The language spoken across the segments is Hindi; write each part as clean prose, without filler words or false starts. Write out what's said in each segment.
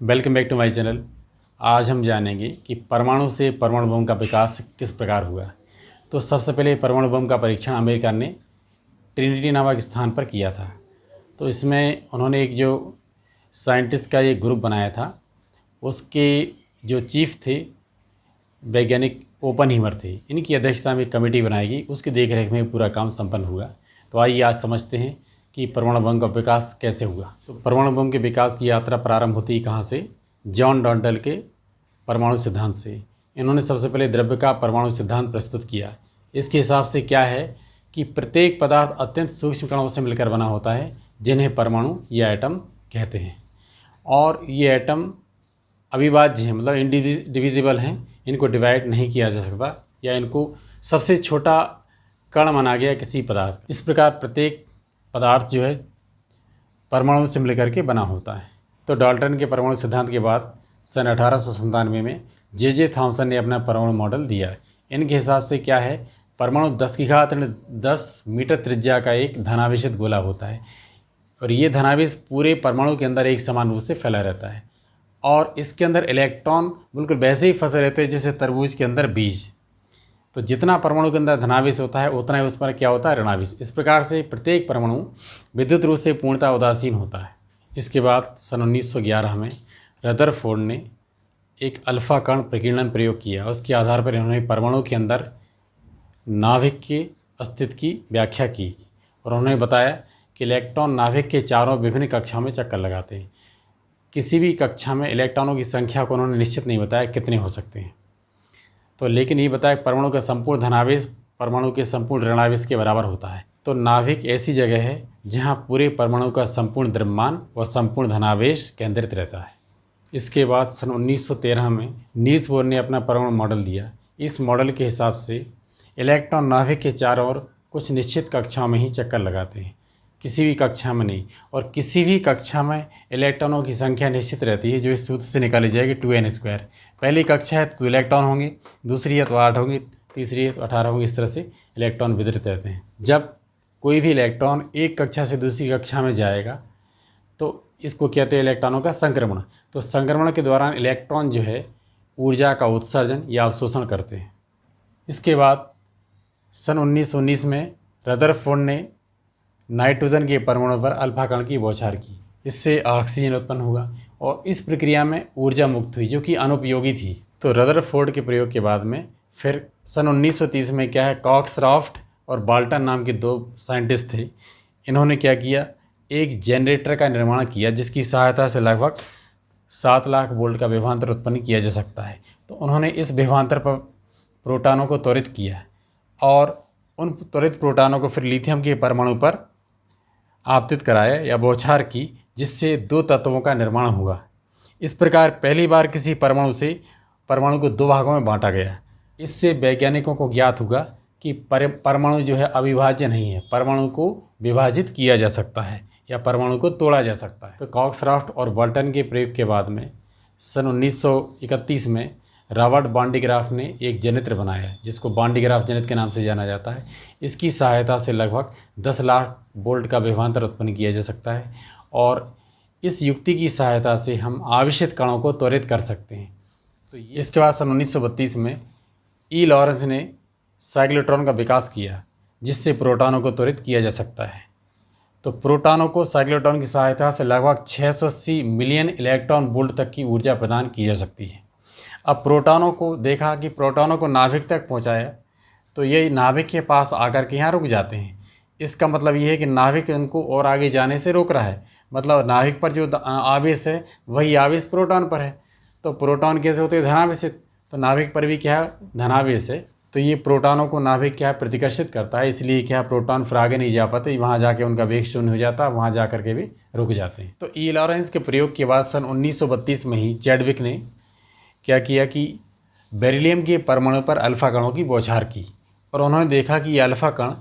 Welcome back to my channel. आज हम जानेंगे कि परमाणु से परमाणु बम का विकास किस प्रकार हुआ। तो सबसे पहले परमाणु बम का परीक्षण अमेरिका ने ट्रिनिटी नामक स्थान पर किया था। तो इसमें उन्होंने एक जो साइंटिस्ट का एक ग्रुप बनाया था, उसके जो चीफ थे वैज्ञानिक ओपनहीमर थे। इनकी अध्यक्षता में एक कमेटी बनाई गई, उसकी देखरेख में पूरा काम संपन्न हुआ। तो आइए आज समझते हैं कि परमाणु बम का विकास कैसे हुआ। तो परमाणु बम के विकास की यात्रा प्रारंभ होती है कहाँ से? जॉन डॉल्टन के परमाणु सिद्धांत से। इन्होंने सबसे पहले द्रव्य का परमाणु सिद्धांत प्रस्तुत किया। इसके हिसाब से क्या है कि प्रत्येक पदार्थ अत्यंत सूक्ष्म कणों से मिलकर बना होता है, जिन्हें परमाणु या एटम कहते हैं। और ये एटम अविभाज्य हैं, मतलब इंडिविजिबल हैं। इनको डिवाइड नहीं किया जा सकता या इनको सबसे छोटा कण माना गया किसी पदार्थ। इस प्रकार प्रत्येक पदार्थ जो है परमाणु से मिलकर के बना होता है। तो डाल्टन के परमाणु सिद्धांत के बाद सन 1897 में जे थॉमसन ने अपना परमाणु मॉडल दिया। इनके हिसाब से क्या है, परमाणु 10 मीटर त्रिज्या का एक धनावेशित गोला होता है और ये धनावेश पूरे परमाणु के अंदर एक समान रूप से फैला रहता है और इसके अंदर इलेक्ट्रॉन बिल्कुल वैसे ही फंसे रहते हैं जैसे तरबूज के अंदर बीज। तो जितना परमाणु के अंदर धनावेश होता है उतना ही उस पर क्या होता है, ऋणावेश। इस प्रकार से प्रत्येक परमाणु विद्युत रूप से पूर्णतः उदासीन होता है। इसके बाद सन 1911 में रदरफोर्ड ने एक अल्फा कण प्रकीर्णन प्रयोग किया। उसके आधार पर इन्होंने परमाणु के अंदर नाभिक के अस्तित्व की व्याख्या की और उन्होंने बताया कि इलेक्ट्रॉन नाभिक के चारों विभिन्न कक्षाओं में चक्कर लगाते हैं। किसी भी कक्षा में इलेक्ट्रॉनों की संख्या को उन्होंने निश्चित नहीं बताया कितने हो सकते हैं, तो लेकिन ये बताया परमाणु का संपूर्ण धनावेश परमाणु के संपूर्ण ऋणावेश के बराबर होता है। तो नाभिक ऐसी जगह है जहाँ पूरे परमाणु का संपूर्ण द्रव्यमान और संपूर्ण धनावेश केंद्रित रहता है। इसके बाद सन 1913 में नील्स बोर ने अपना परमाणु मॉडल दिया। इस मॉडल के हिसाब से इलेक्ट्रॉन नाभिक के चारों ओर कुछ निश्चित कक्षाओं में ही चक्कर लगाते हैं, किसी भी कक्षा में नहीं। और किसी भी कक्षा में इलेक्ट्रॉनों की संख्या निश्चित रहती है, जो इस सूत्र से निकाली जाएगी 2n²। पहली कक्षा है तो इलेक्ट्रॉन होंगे, दूसरी है तो 8 होंगे, तीसरी है तो 18 होंगे। इस तरह से इलेक्ट्रॉन वितरित रहते हैं। जब कोई भी इलेक्ट्रॉन एक कक्षा से दूसरी कक्षा में जाएगा तो इसको कहते हैं इलेक्ट्रॉनों का संक्रमण। तो संक्रमण के दौरान इलेक्ट्रॉन जो है ऊर्जा का उत्सर्जन या अवशोषण करते हैं। इसके बाद सन 1919 में रदरफोर्ड ने नाइट्रोजन के परमाणु पर अल्फा कण की बौछार की। इससे ऑक्सीजन उत्पन्न हुआ और इस प्रक्रिया में ऊर्जा मुक्त हुई, जो कि अनुपयोगी थी। तो रदरफोर्ड के प्रयोग के बाद में फिर सन 1930 में क्या है, कॉक्सरॉफ्ट और बाल्टन नाम के 2 साइंटिस्ट थे। इन्होंने क्या किया, एक जनरेटर का निर्माण किया जिसकी सहायता से लगभग 7 लाख वोल्ट का विभवांतर उत्पन्न किया जा सकता है। तो उन्होंने इस विभवांतर पर प्रोटॉनों को त्वरित किया और उन त्वरित प्रोटॉनों को फिर लिथियम के परमाणु पर आपतित कराया या बौछार की, जिससे 2 तत्वों का निर्माण हुआ। इस प्रकार पहली बार किसी परमाणु को 2 भागों में बांटा गया। इससे वैज्ञानिकों को ज्ञात हुआ कि परमाणु जो है अविभाज्य नहीं है, परमाणु को विभाजित किया जा सकता है या परमाणु को तोड़ा जा सकता है। तो कॉक्सरॉफ्ट और बाल्टन के प्रयोग के बाद में सन 1931 में रॉबर्ट बांडीग्राफ ने एक जनित्र बनाया, जिसको बांडीग्राफ जनित्र के नाम से जाना जाता है। इसकी सहायता से लगभग 10 लाख वोल्ट का विभवांतर उत्पन्न किया जा सकता है और इस युक्ति की सहायता से हम आवेशित कणों को त्वरित कर सकते हैं। तो इसके बाद सन 1932 में ई लॉरेंस ने साइक्लोट्रॉन का विकास किया, जिससे प्रोटॉनों को त्वरित किया जा सकता है। तो प्रोटॉनों को साइक्लोट्रॉन की सहायता से लगभग 680 मिलियन इलेक्ट्रॉन वोल्ट तक की ऊर्जा प्रदान की जा सकती है। अब प्रोटॉनों को देखा कि प्रोटॉनों को नाभिक तक पहुंचाया तो ये नाभिक के पास आकर के यहाँ रुक जाते हैं। इसका मतलब ये है कि नाभिक उनको और आगे जाने से रोक रहा है। मतलब नाभिक पर जो आवेश है वही आवेश प्रोटॉन पर है। तो प्रोटॉन कैसे होते हैं, धनावेशित। तो नाभिक पर भी क्या है, धनावेश है। तो ये प्रोटॉनों को नाभिक क्या है, प्रतिकर्षित करता है। इसलिए क्या प्रोटॉन फिर आगे नहीं जा पाते, वहाँ जाके उनका वेग शून्य हो जाता है, वहाँ जा करके भी रुक जाते हैं। तो ई लॉरेंस के प्रयोग के बाद सन 1932 में ही चैडविक ने क्या किया कि बेरिलियम के परमाणु पर अल्फा कणों की बौछार की और उन्होंने देखा कि ये अल्फा कण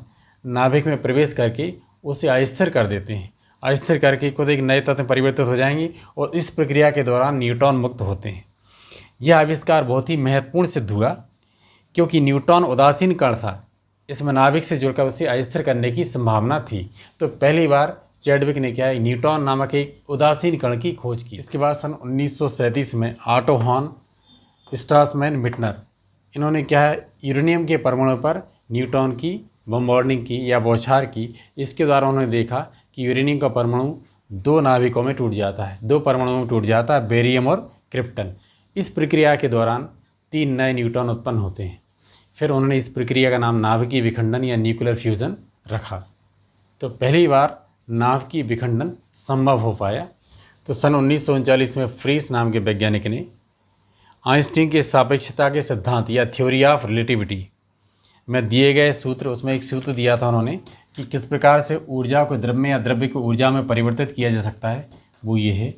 नाभिक में प्रवेश करके उसे अस्थिर कर देते हैं। अस्थिर करके खुद एक नए तत्व में परिवर्तित हो जाएंगे और इस प्रक्रिया के दौरान न्यूट्रॉन मुक्त होते हैं। यह आविष्कार बहुत ही महत्वपूर्ण सिद्ध हुआ क्योंकि न्यूट्रॉन उदासीन कण था। इसमें नाभिक से जुड़कर उसे अस्थिर करने की संभावना थी। तो पहली बार चैडविक ने क्या है, न्यूट्रॉन नामक एक उदासीन कण की खोज की। इसके बाद सन 1937 में ऑटो हॉर्न, स्ट्रासमैन, मिटनर, इन्होंने क्या है, यूरेनियम के परमाणु पर न्यूट्रॉन की बमबार्डिंग की या बौछार की। इसके द्वारा उन्होंने देखा कि यूरेनियम का परमाणु दो नाभिकों में टूट जाता है, दो परमाणुओं में टूट जाता है, बेरियम और क्रिप्टन। इस प्रक्रिया के दौरान 3 नए न्यूट्रॉन उत्पन्न होते हैं। फिर उन्होंने इस प्रक्रिया का नाम नाभिकीय विखंडन या न्यूक्लियर फ्यूज़न रखा। तो पहली बार नाभिकीय विखंडन संभव हो पाया। तो सन 1939 में फ्रीस नाम के वैज्ञानिक ने आइंस्टीन के सापेक्षता के सिद्धांत या थ्योरी ऑफ रिलेटिविटी में दिए गए सूत्र, उसमें एक सूत्र दिया था उन्होंने कि किस प्रकार से ऊर्जा को द्रव्य में या द्रव्य को ऊर्जा में परिवर्तित किया जा सकता है। वो ये है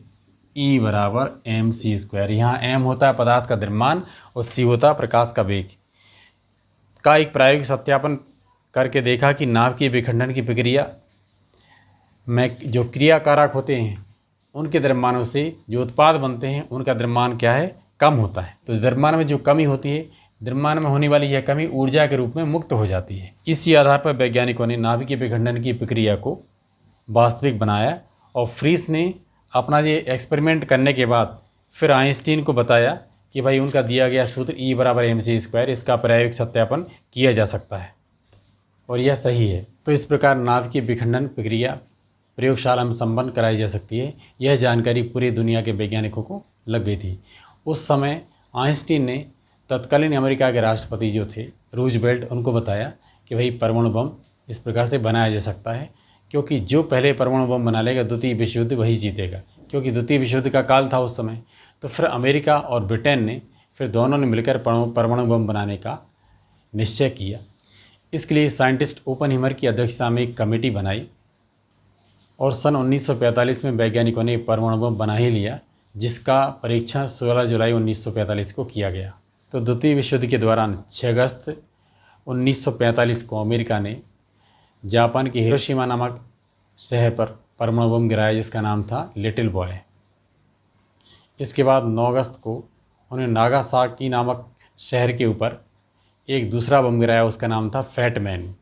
E बराबर mc²। यहाँ m होता है पदार्थ का द्रव्यमान और c होता है प्रकाश का वेग। का एक प्रायोगिक सत्यापन करके देखा कि नाभिकीय विखंडन की प्रक्रिया में जो क्रियाकारक होते हैं उनके द्रव्यमानों से जो उत्पाद बनते हैं उनका द्रव्यमान क्या है, कम होता है। तो द्रव्यमान में जो कमी होती है, द्रव्यमान में होने वाली यह कमी ऊर्जा के रूप में मुक्त हो जाती है। इसी आधार पर वैज्ञानिकों ने नाभिकीय विखंडन की प्रक्रिया को वास्तविक बनाया और फ्रीस ने अपना ये एक्सपेरिमेंट करने के बाद फिर आइंस्टीन को बताया कि भाई उनका दिया गया सूत्र E बराबर mc², इसका प्रायोगिक सत्यापन किया जा सकता है और यह सही है। तो इस प्रकार नाभिकीय विखंडन प्रक्रिया प्रयोगशाला में संपन्न कराई जा सकती है। यह जानकारी पूरी दुनिया के वैज्ञानिकों को लग गई थी। उस समय आइंस्टीन ने तत्कालीन अमेरिका के राष्ट्रपति जो थे रूजवेल्ट, उनको बताया कि भाई परमाणु बम इस प्रकार से बनाया जा सकता है, क्योंकि जो पहले परमाणु बम बना लेगा द्वितीय विश्व युद्ध वही जीतेगा, क्योंकि द्वितीय विश्व युद्ध का काल था उस समय। तो फिर अमेरिका और ब्रिटेन ने फिर दोनों ने मिलकर परमाणु बम बनाने का निश्चय किया। इसके लिए साइंटिस्ट ओपनहीमर की अध्यक्षता में एक कमेटी बनाई और सन 1945 में वैज्ञानिकों ने परमाणु बम बना ही लिया, जिसका परीक्षण 16 जुलाई 1945 को किया गया। तो द्वितीय विश्व युद्ध के दौरान 6 अगस्त 1945 को अमेरिका ने जापान के हिरोशिमा नामक शहर पर परमाणु बम गिराया, जिसका नाम था लिटिल बॉय। इसके बाद 9 अगस्त को उन्हें नागासाकी नामक शहर के ऊपर एक दूसरा बम गिराया, उसका नाम था फैट मैन।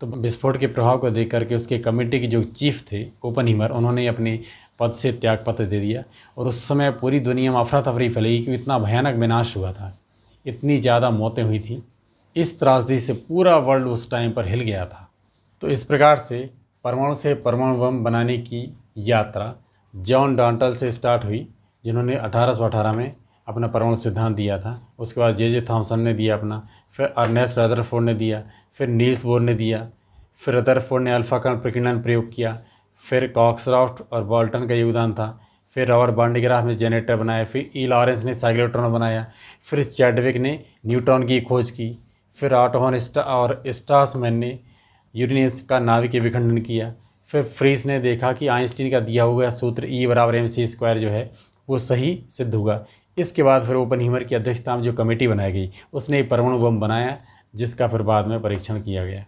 तो विस्फोट के प्रभाव को देख करके उसके कमेटी के जो चीफ थे ओपनहीमर, उन्होंने अपने पद से त्यागपत्र दे दिया और उस समय पूरी दुनिया में अफरा तफरी फैली कि इतना भयानक विनाश हुआ था, इतनी ज़्यादा मौतें हुई थी। इस त्रासदी से पूरा वर्ल्ड उस टाइम पर हिल गया था। तो इस प्रकार से परमाणु बम बनाने की यात्रा जॉन डाल्टन से स्टार्ट हुई, जिन्होंने 1818 में अपना परमाणु सिद्धांत दिया था। उसके बाद जे थॉमसन ने दिया अपना, फिर अर्नेस्ट रदरफोर्ड ने दिया, फिर नील्स बोर ने दिया, फिर रदरफोर्ड ने अल्फा कण प्रकीर्णन प्रयोग किया, फिर कॉक्सराफ्ट और बोल्टन का योगदान था, फिर रॉबर्ट बांडीग्राफ ने जनरेटर बनाया, फिर ई लॉरेंस ने साइक्लोट्रॉन बनाया, फिर चैडविक ने न्यूट्रॉन की खोज की, फिर ऑटो हॉर्न और स्ट्रासमैन ने यूरेनियम का नाभिकीय विखंडन किया, फिर फ्रीस ने देखा कि आइंस्टीन का दिया हुआ सूत्र E बराबर mc² जो है वो सही सिद्ध हुआ। इसके बाद फिर ओपनहीमर की अध्यक्षता में जो कमेटी बनाई गई, उसने परमाणु बम बनाया, जिसका फिर बाद में परीक्षण किया गया।